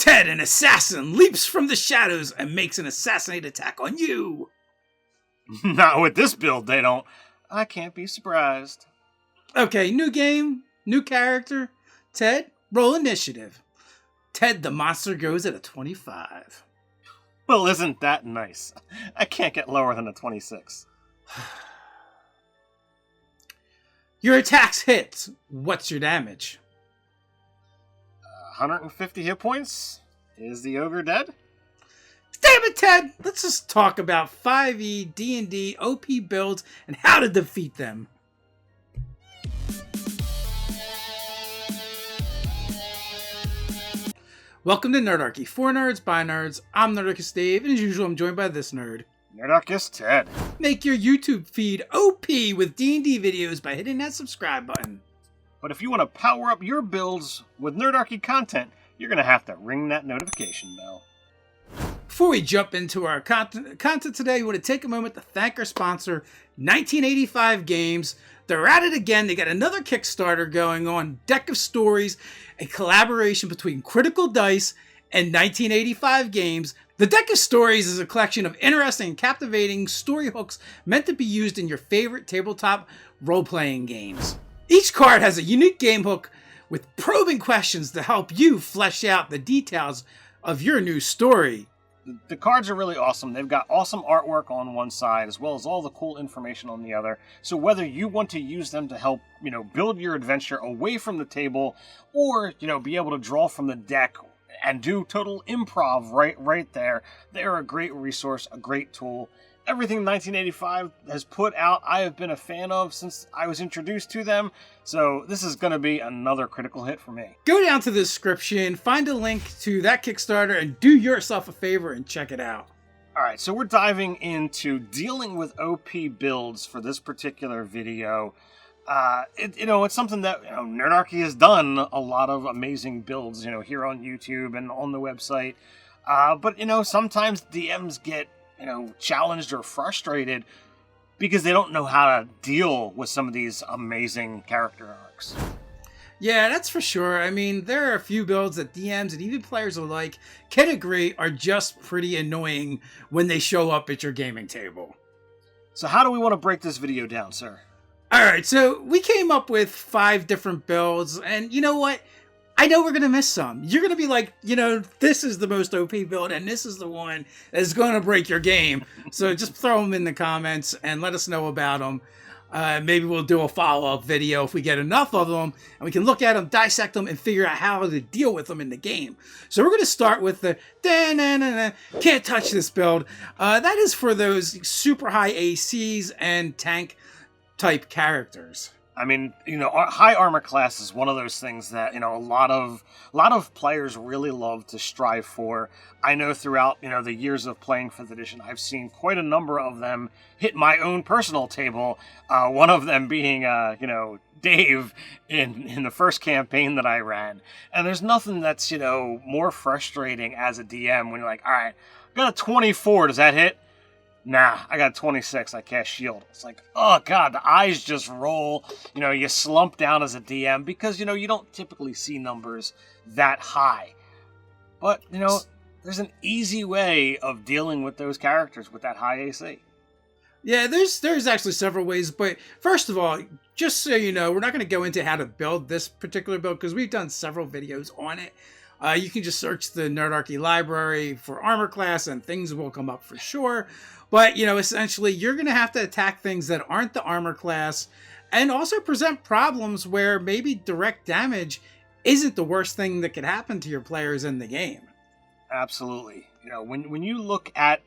Ted, an assassin, leaps from the shadows and makes an assassinate attack on you. Not with this build, they don't. I can't be surprised. Okay, new game, new character. Ted, roll initiative. Ted, the monster, goes at a 25. Well, isn't that nice? I can't get lower than a 26. Your attacks hit. What's your damage? 150 hit points? Is the ogre dead? Damn it, Ted! Let's just talk about 5e, D&D, OP builds, and how to defeat them. Welcome to Nerdarchy, for nerds, by nerds. I'm Nerdarchy Dave, and as usual, I'm joined by this nerd. Nerdarchy Ted. Make your YouTube feed OP with D&D videos by hitting that subscribe button. But if you want to power up your builds with Nerdarchy content, you're going to have to ring that notification bell. Before we jump into our content today, we want to take a moment to thank our sponsor, 1985 Games. They're at it again. They got another Kickstarter going on, Deck of Stories, a collaboration between Critical Dice and 1985 Games. The Deck of Stories is a collection of interesting and captivating story hooks meant to be used in your favorite tabletop role-playing games. Each card has a unique game hook with probing questions to help you flesh out the details of your new story. The cards are really awesome. They've got awesome artwork on one side as well as all the cool information on the other. So whether you want to use them to help, build your adventure away from the table or, be able to draw from the deck and do total improv right there, they're a great resource, a great tool. Everything 1985 has put out, I have been a fan of since I was introduced to them. So this is going to be another critical hit for me. Go down to the description, find a link to that Kickstarter, and do yourself a favor and check it out. All right, so we're diving into dealing with OP builds for this particular video. It's something that Nerdarchy has done a lot of amazing builds, here on YouTube and on the website. But sometimes DMs get challenged or frustrated because they don't know how to deal with some of these amazing character arcs. Yeah, that's for sure. I mean, there are a few builds that DMs and even players alike can agree are just pretty annoying when they show up at your gaming table. So how do we want to break this video down, sir? Alright, so we came up with 5 different builds, and you know what? I know we're going to miss some. You're going to be like, this is the most OP build, and this is the one that's going to break your game. So just throw them in the comments and let us know about them. Maybe we'll do a follow-up video if we get enough of them, and we can look at them, dissect them, and figure out how to deal with them in the game. So we're going to start with the can't touch this build. That is for those super high ACs and tank-type characters. I mean, high armor class is one of those things that, a lot of players really love to strive for. I know throughout, the years of playing 5th edition, I've seen quite a number of them hit my own personal table. One of them being, Dave in the first campaign that I ran. And there's nothing that's, more frustrating as a DM when you're like, all right, I got a 24, does that hit? Nah, I got 26, I cast shield. It's like, oh god, the eyes just roll. You slump down as a DM because, you don't typically see numbers that high. But, there's an easy way of dealing with those characters with that high AC. Yeah, there's actually several ways, but first of all, just so you know, we're not going to go into how to build this particular build because we've done several videos on it. You can just search the Nerdarchy library for armor class and things will come up for sure. But, essentially, you're going to have to attack things that aren't the armor class and also present problems where maybe direct damage isn't the worst thing that could happen to your players in the game. Absolutely. When you look at,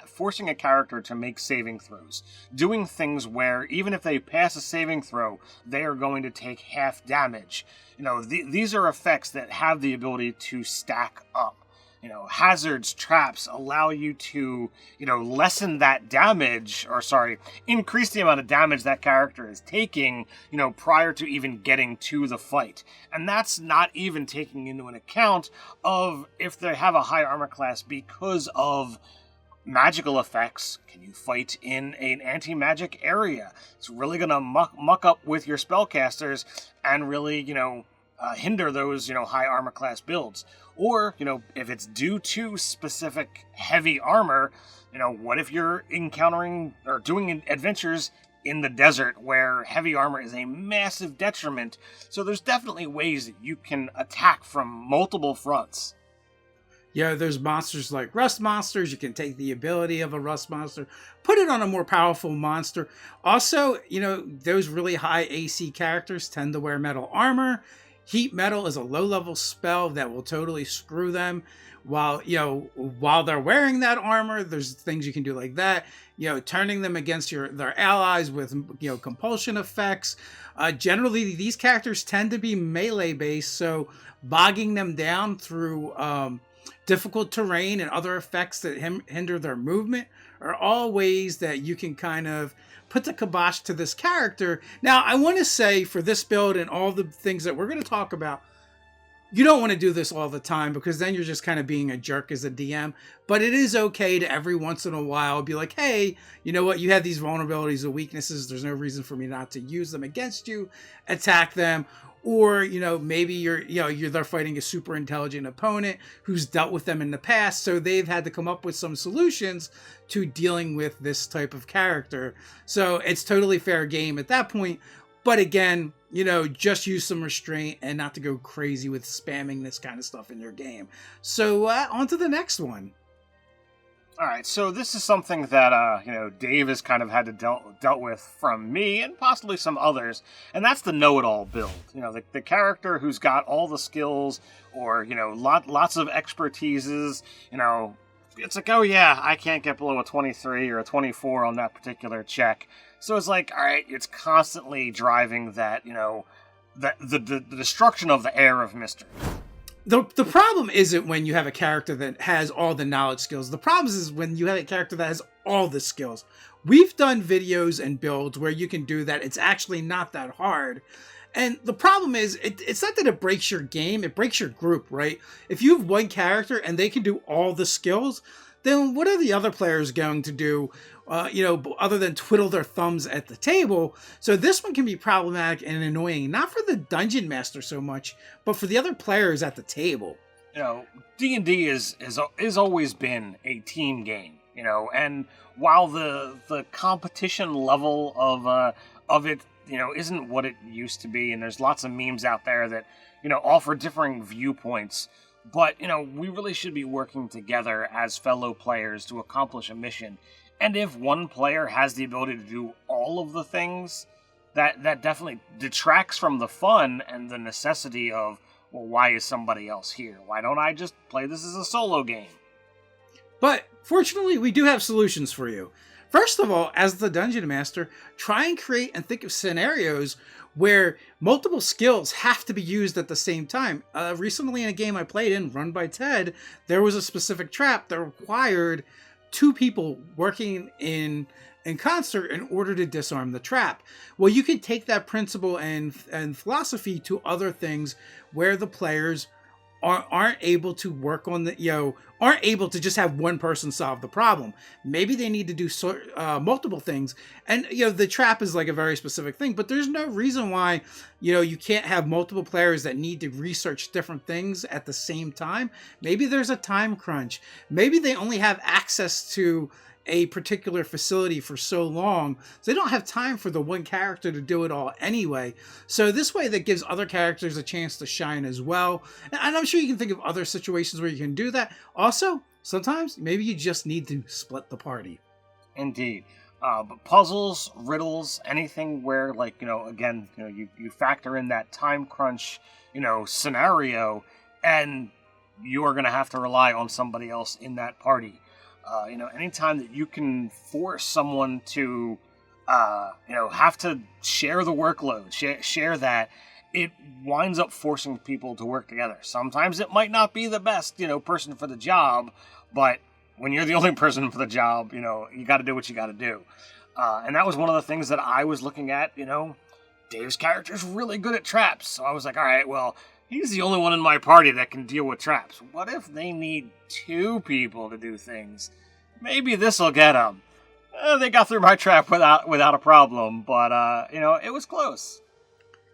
forcing a character to make saving throws, doing things where even if they pass a saving throw, they are going to take half damage. These are effects that have the ability to stack up. Hazards, traps allow you to, lessen that damage, increase the amount of damage that character is taking, prior to even getting to the fight. And that's not even taking into an account of if they have a high armor class because of magical effects. Can you fight in an anti-magic area? It's really going to muck up with your spellcasters and really, hinder those, high armor class builds. Or, if it's due to specific heavy armor, what if you're encountering or doing adventures in the desert where heavy armor is a massive detriment? So there's definitely ways that you can attack from multiple fronts. Yeah, there's monsters like rust monsters. You can take the ability of a rust monster, put it on a more powerful monster. Also, those really high AC characters tend to wear metal armor. Heat metal is a low-level spell that will totally screw them. While they're wearing that armor, there's things you can do like that. Turning them against their allies with compulsion effects. Generally, these characters tend to be melee based, so bogging them down through difficult terrain and other effects that hinder their movement are all ways that you can kind of put the kibosh to this character. Now, I want to say for this build and all the things that we're going to talk about, you don't want to do this all the time because then you're just kind of being a jerk as a DM. But it is okay to every once in a while be like, hey, you know what? You have these vulnerabilities or weaknesses. There's no reason for me not to use them against you. Attack them. Or, maybe they're fighting a super intelligent opponent who's dealt with them in the past. So they've had to come up with some solutions to dealing with this type of character. So it's totally fair game at that point. But again, just use some restraint and not to go crazy with spamming this kind of stuff in your game. So on to the next one. All right, so this is something that Dave has kind of had to dealt with from me and possibly some others, and that's the know-it-all build. The character who's got all the skills or lots of expertises. It's like, oh yeah, I can't get below a 23 or a 24 on that particular check. So it's like, all right, it's constantly driving that the destruction of the air of mystery. The problem isn't when you have a character that has all the knowledge skills. The problem is when you have a character that has all the skills. We've done videos and builds where you can do that. It's actually not that hard. And the problem is, it's not that it breaks your game, it breaks your group, right? If you have one character and they can do all the skills, then what are the other players going to do, other than twiddle their thumbs at the table? So this one can be problematic and annoying, not for the dungeon master so much, but for the other players at the table. D&D is always been a team game, and while the competition level of it, isn't what it used to be, and there's lots of memes out there that, offer differing viewpoints. But, we really should be working together as fellow players to accomplish a mission. And if one player has the ability to do all of the things, that definitely detracts from the fun and the necessity of, well, why is somebody else here? Why don't I just play this as a solo game? But fortunately, we do have solutions for you. First of all, as the Dungeon Master, try and create and think of scenarios where multiple skills have to be used at the same time. Recently in a game I played in, run by Ted, there was a specific trap that required two people working in concert in order to disarm the trap. Well, you can take that principle and philosophy to other things where the players aren't able to work on aren't able to just have one person solve the problem. Maybe they need to do multiple things, and the trap is like a very specific thing, but there's no reason why you can't have multiple players that need to research different things at the same time. Maybe there's a time crunch. Maybe they only have access to a particular facility for so long, so they don't have time for the one character to do it all anyway. So this way that gives other characters a chance to shine as well. And I'm sure you can think of other situations where you can do that. Also, sometimes maybe you just need to split the party. Indeed. But puzzles, riddles, anything where, again, you factor in that time crunch, scenario, and you are going to have to rely on somebody else in that party. Anytime that you can force someone to, have to share the workload, share that, it winds up forcing people to work together. Sometimes it might not be the best, person for the job, but when you're the only person for the job, you got to do what you got to do. And that was one of the things that I was looking at, Dave's character's really good at traps. So I was like, all right, well, he's the only one in my party that can deal with traps. What if they need two people to do things? Maybe this'll get them. They got through my trap without a problem, but, it was close.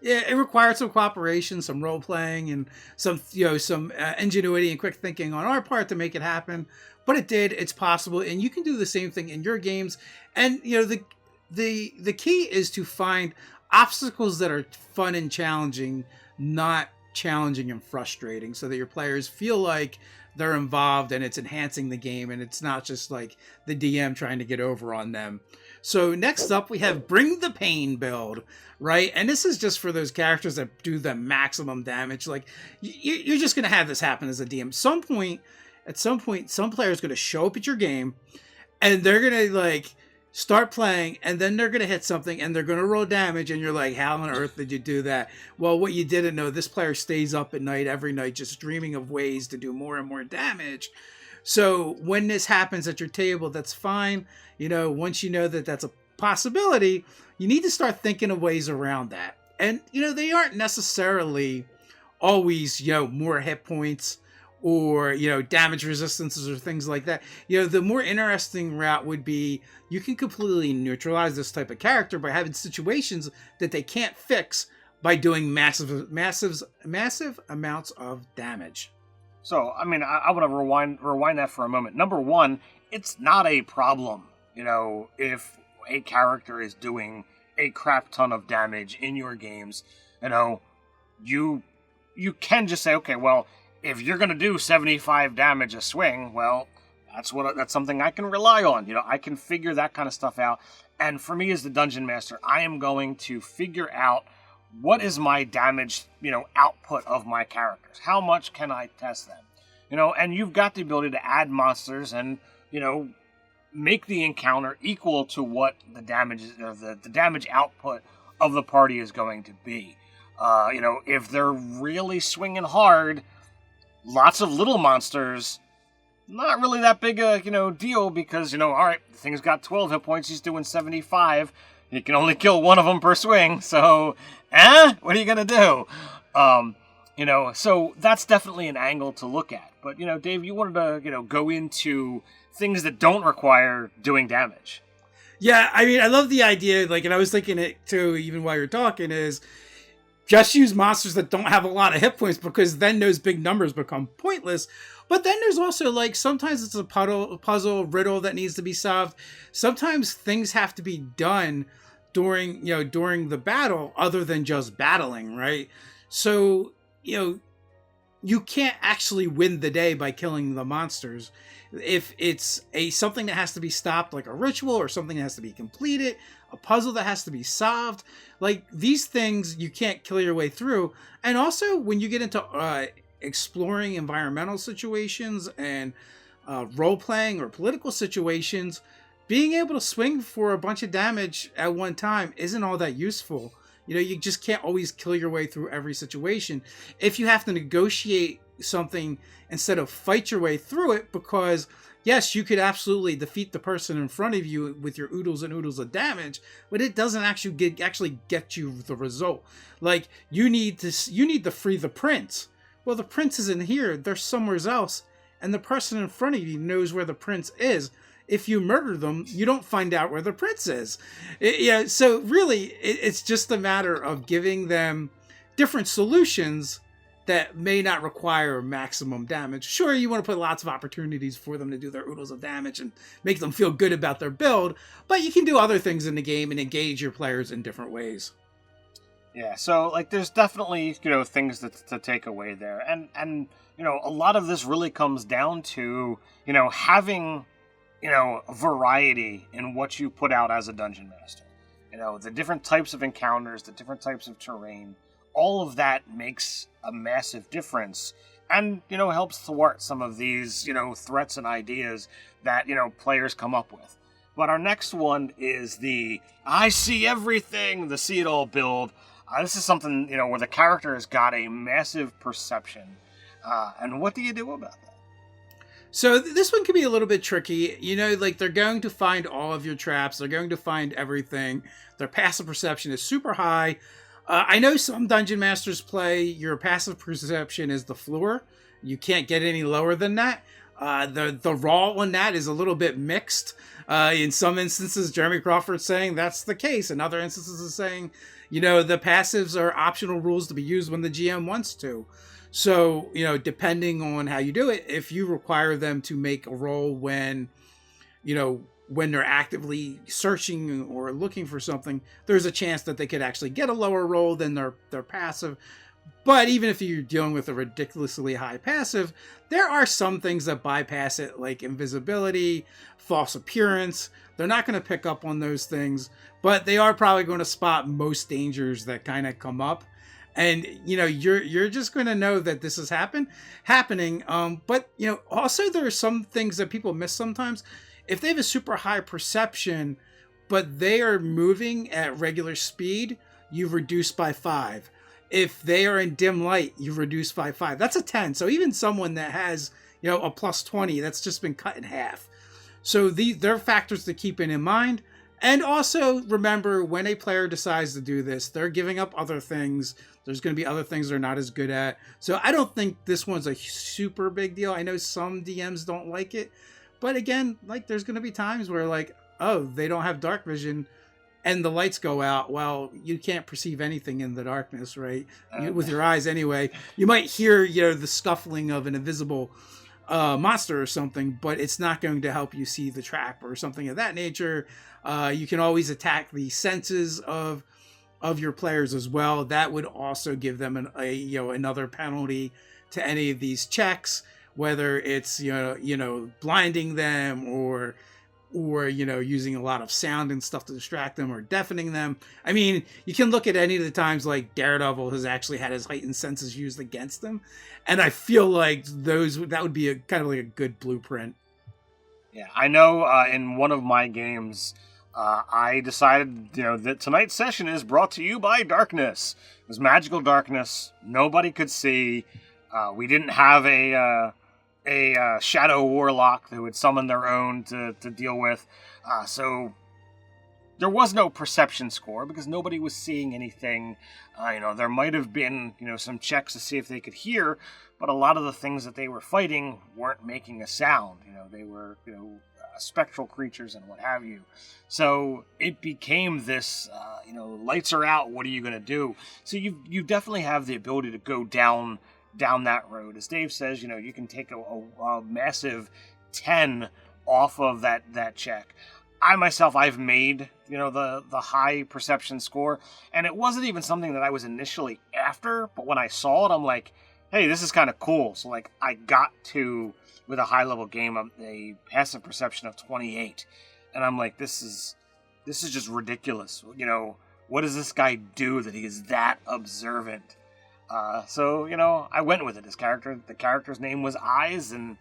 Yeah, it required some cooperation, some role playing, and some ingenuity and quick thinking on our part to make it happen. But it did. It's possible, and you can do the same thing in your games. And the key is to find obstacles that are fun and challenging, not challenging and frustrating, so that your players feel like they're involved and it's enhancing the game, and it's not just like the DM trying to get over on them. So next up, we have Bring the Pain build, right? And this is just for those characters that do the maximum damage. Like, you're just going to have this happen as a DM. At some point, some player's going to show up at your game, and they're going to, like, start playing, and then they're going to hit something, and they're going to roll damage, and you're like, how on earth did you do that? Well, what you didn't know, this player stays up at night, every night, just dreaming of ways to do more and more damage. So when this happens at your table, that's fine. Once you know that that's a possibility, you need to start thinking of ways around that. And, they aren't necessarily always, more hit points or, damage resistances or things like that. The more interesting route would be you can completely neutralize this type of character by having situations that they can't fix by doing massive amounts of damage. So, I mean, I want to rewind that for a moment. Number one, it's not a problem, if a character is doing a crap ton of damage in your games. You can just say, okay, well, if you're going to do 75 damage a swing, well, that's something I can rely on. I can figure that kind of stuff out. And for me as the Dungeon Master, I am going to figure out what is my damage, output of my characters. How much can I test them? And you've got the ability to add monsters and, make the encounter equal to what the damage the damage output of the party is going to be. If they're really swinging hard, lots of little monsters, not really that big a deal, because all right, the thing's got 12 hit points, he's doing 75. You can only kill one of them per swing, so what are you gonna do? So that's definitely an angle to look at. But Dave, you wanted to go into things that don't require doing damage. Yeah, I mean, I love the idea, and I was thinking it too, even while you're talking, is just use monsters that don't have a lot of hit points, because then those big numbers become pointless. But then there's also, sometimes it's a puzzle, riddle that needs to be solved. Sometimes things have to be done during the battle other than just battling, right? So, you can't actually win the day by killing the monsters. If it's something that has to be stopped, like a ritual, or something that has to be completed, a puzzle that has to be solved, these things you can't kill your way through. And also, when you get into exploring environmental situations and role-playing or political situations, being able to swing for a bunch of damage at one time isn't all that useful. You just can't always kill your way through every situation. If you have to negotiate something instead of fight your way through it, because yes, you could absolutely defeat the person in front of you with your oodles and oodles of damage, but it doesn't actually get you the result. You need to free the prince. Well, the prince isn't here, they're somewhere else, and the person in front of you knows where the prince is. If you murder them, you don't find out where the prince is. So really, it's just a matter of giving them different solutions that may not require maximum damage. Sure, you want to put lots of opportunities for them to do their oodles of damage and make them feel good about their build, but you can do other things in the game and engage your players in different ways. Yeah, so there's definitely things to take away there, and a lot of this really comes down to having variety in what you put out as a dungeon master. The different types of encounters, the different types of terrain, all of that makes a massive difference, and helps thwart some of these threats and ideas that players come up with. But our next one is the I see everything, the see it all build. This is something where the character has got a massive perception, and what do you do about that? So this one can be a little bit tricky. They're going to find all of your traps. They're going to find everything. Their passive perception is super high. I know some Dungeon Masters play your passive perception is the floor. You can't get any lower than that. The raw on that is a little bit mixed. In some instances, Jeremy Crawford's saying that's the case. In other instances, is saying, the passives are optional rules to be used when the GM wants to. So, depending on how you do it, if you require them to make a roll when they're actively searching or looking for something, there's a chance that they could actually get a lower roll than their passive. But even if you're dealing with a ridiculously high passive, there are some things that bypass it, like invisibility, false appearance. They're not going to pick up on those things, but they are probably going to spot most dangers that kind of come up. And, you're just going to know that this is happening. But, also there are some things that people miss sometimes. If they have a super high perception, but they are moving at regular speed, you reduce by 5. If they are in dim light, you reduce by 5. That's a 10. So even someone that has, a plus 20, that's just been cut in half. So they're factors to keep in mind. And also remember, when a player decides to do this, they're giving up other things. There's going to be other things they're not as good at. So I don't think this one's a super big deal. I know some DMs don't like it. But again, there's going to be times where they don't have dark vision and the lights go out. Well, you can't perceive anything in the darkness, right? With your eyes anyway. You might hear, the scuffling of an invisible monster or something, but it's not going to help you see the trap or something of that nature. You can always attack the senses of your players as well. That would also give them another penalty to any of these checks, whether it's blinding them or using a lot of sound and stuff to distract them or deafening them. I mean, you can look at any of the times Daredevil has actually had his heightened senses used against him, and I feel like that would be a kind of like a good blueprint. Yeah, I know. In one of my games, I decided that tonight's session is brought to you by darkness. It was magical darkness. Nobody could see. We didn't have a shadow warlock who would summon their own to deal with. So there was no perception score because nobody was seeing anything. There might have been, some checks to see if they could hear, but a lot of the things that they were fighting weren't making a sound. They were, spectral creatures and what have you. So it became this, lights are out. What are you going to do? So you definitely have the ability to go down that road. As Dave says, you can take a massive 10 off of that check. I've made, the high perception score, and it wasn't even something that I was initially after, but when I saw it, I'm like, hey, this is kind of cool. So I got to, with a high level game, a passive perception of 28, and I'm like, this is just ridiculous. What does this guy do that he is that observant? So I went with it. The character's name was Eyes, and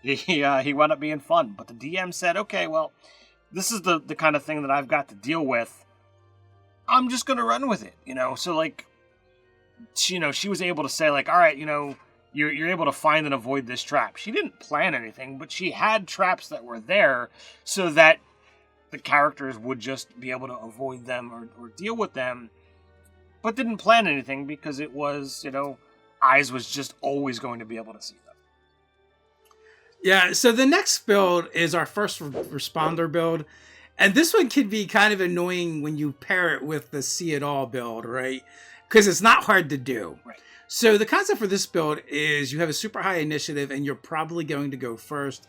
he wound up being fun. But the DM said, okay, well, this is the kind of thing that I've got to deal with. I'm just gonna run with it, So she was able to say, all right, you're able to find and avoid this trap. She didn't plan anything, but she had traps that were there so that the characters would just be able to avoid them or deal with them. But didn't plan anything because it was, Eyes was just always going to be able to see them. Yeah, so the next build is our first responder build. And this one can be kind of annoying when you pair it with the See It All build, right? Because it's not hard to do. Right. So the concept for this build is you have a super high initiative and you're probably going to go first.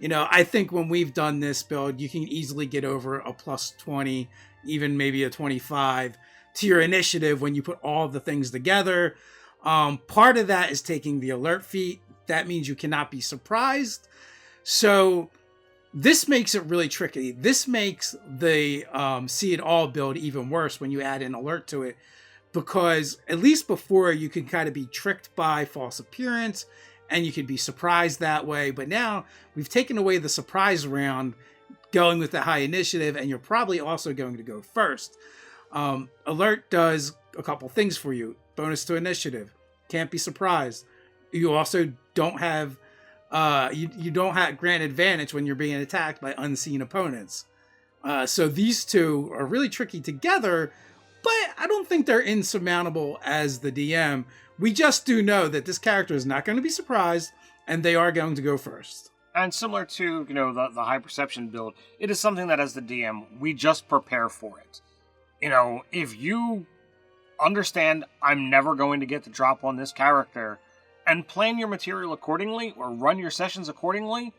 I think when we've done this build, you can easily get over a plus 20, even maybe a 25 to your initiative when you put all the things together. Part of that is taking the alert feat. That means you cannot be surprised. So this makes it really tricky. This makes the See It All build even worse when you add an alert to it, because at least before you could kind of be tricked by false appearance and you could be surprised that way. But now we've taken away the surprise round going with the high initiative, and you're probably also going to go first. Alert does a couple things for you. Bonus to initiative. Can't be surprised. You also don't have you don't have grant advantage when you're being attacked by unseen opponents. So these two are really tricky together, but I don't think they're insurmountable as the DM. We just do know that this character is not going to be surprised, and they are going to go first. And similar to, the high perception build, it is something that as the DM, we just prepare for it. If you understand I'm never going to get the drop on this character, and plan your material accordingly, or run your sessions accordingly,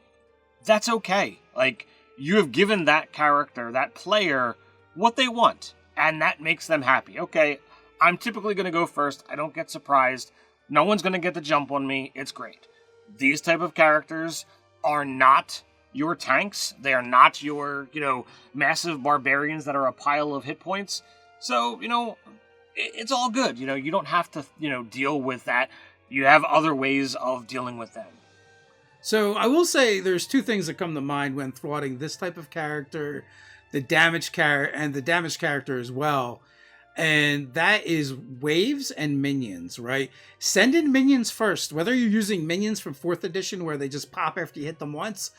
that's okay. Like, you have given that character, that player, what they want, and that makes them happy. Okay, I'm typically going to go first, I don't get surprised, no one's going to get the jump on me, it's great. These type of characters are not your tanks. They are not your, massive barbarians that are a pile of hit points. So, it's all good. You don't have to, deal with that. You have other ways of dealing with them. So I will say there's two things that come to mind when thwarting this type of character, the damage character as well. And that is waves and minions, right? Send in minions first, whether you're using minions from 4th edition where they just pop after you hit them once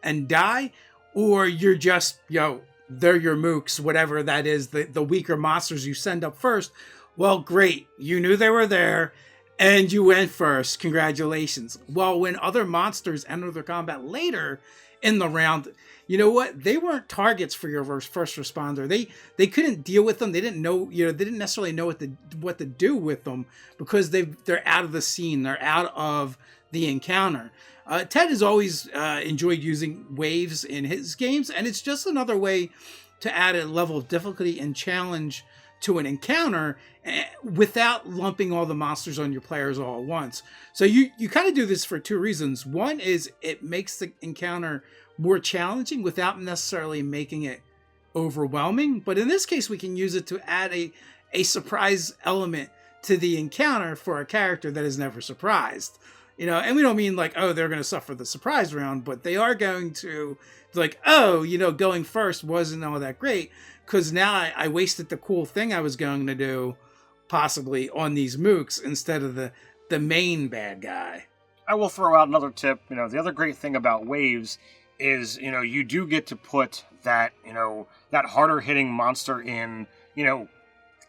and die, or you're just, they're your mooks, whatever that is, the weaker monsters you send up first. Well, great. You knew they were there and you went first. Congratulations. Well, when other monsters enter the combat later in the round, you know what? They weren't targets for your first responder. They couldn't deal with them. They didn't know, they didn't necessarily know what to do with them because they're out of the scene. They're out of the encounter. Ted has always enjoyed using waves in his games, and it's just another way to add a level of difficulty and challenge to an encounter without lumping all the monsters on your players all at once. So you kind of do this for two reasons. One is it makes the encounter more challenging without necessarily making it overwhelming. But in this case, we can use it to add a surprise element to the encounter for a character that is never surprised. And we don't mean like, oh, they're going to suffer the surprise round, but they are going to like, oh, going first wasn't all that great because now I wasted the cool thing I was going to do possibly on these mooks instead of the main bad guy. I will throw out another tip. The other great thing about waves is, you do get to put that, that harder hitting monster in,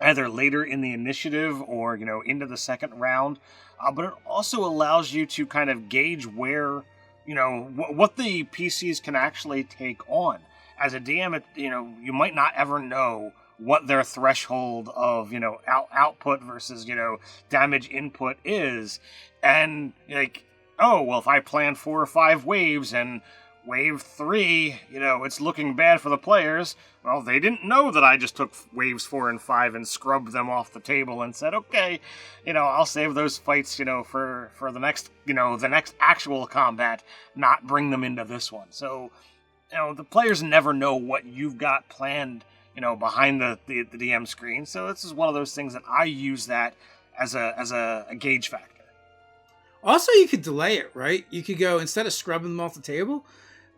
either later in the initiative or, into the second round. But it also allows you to kind of gauge where, what the PCs can actually take on. As a DM, you might not ever know what their threshold of, output versus, damage input is. And like, oh, well, if I plan 4 or 5 waves and wave 3, it's looking bad for the players. Well, they didn't know that I just took waves 4 and 5 and scrubbed them off the table and said, okay, I'll save those fights, for the next, the next actual combat, not bring them into this one. So, the players never know what you've got planned, behind the DM screen. So this is one of those things that I use that as a gauge factor. Also, you could delay it, right? You could go, instead of scrubbing them off the table,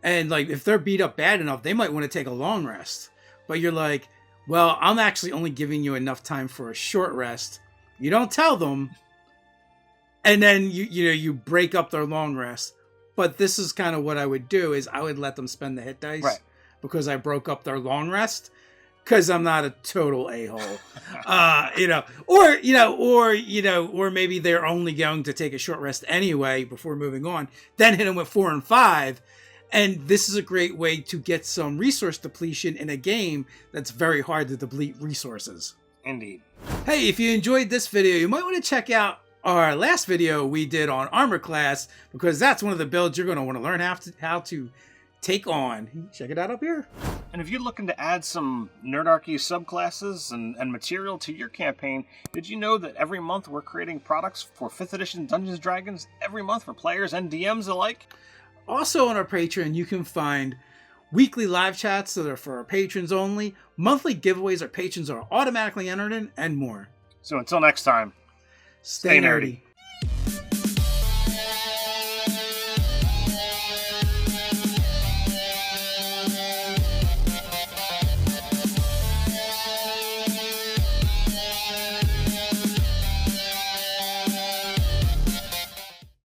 and like if they're beat up bad enough, they might want to take a long rest. But you're like, well, I'm actually only giving you enough time for a short rest. You don't tell them. And then you break up their long rest. But this is kind of what I would do is I would let them spend the hit dice, right, because I broke up their long rest. Because I'm not a total a-hole, or maybe they're only going to take a short rest anyway before moving on. Then hit them with 4 and 5, and this is a great way to get some resource depletion in a game that's very hard to deplete resources. Indeed. Hey, if you enjoyed this video, you might want to check out our last video we did on armor class, because that's one of the builds you're going to want to learn how to take on. Check it out up here. And if you're looking to add some Nerdarchy subclasses and material to your campaign, did you know that every month we're creating products for 5th edition Dungeons & Dragons every month for players and DMs alike? Also on our Patreon, you can find weekly live chats that are for our patrons only, monthly giveaways our patrons are automatically entered in, and more. So until next time, stay nerdy.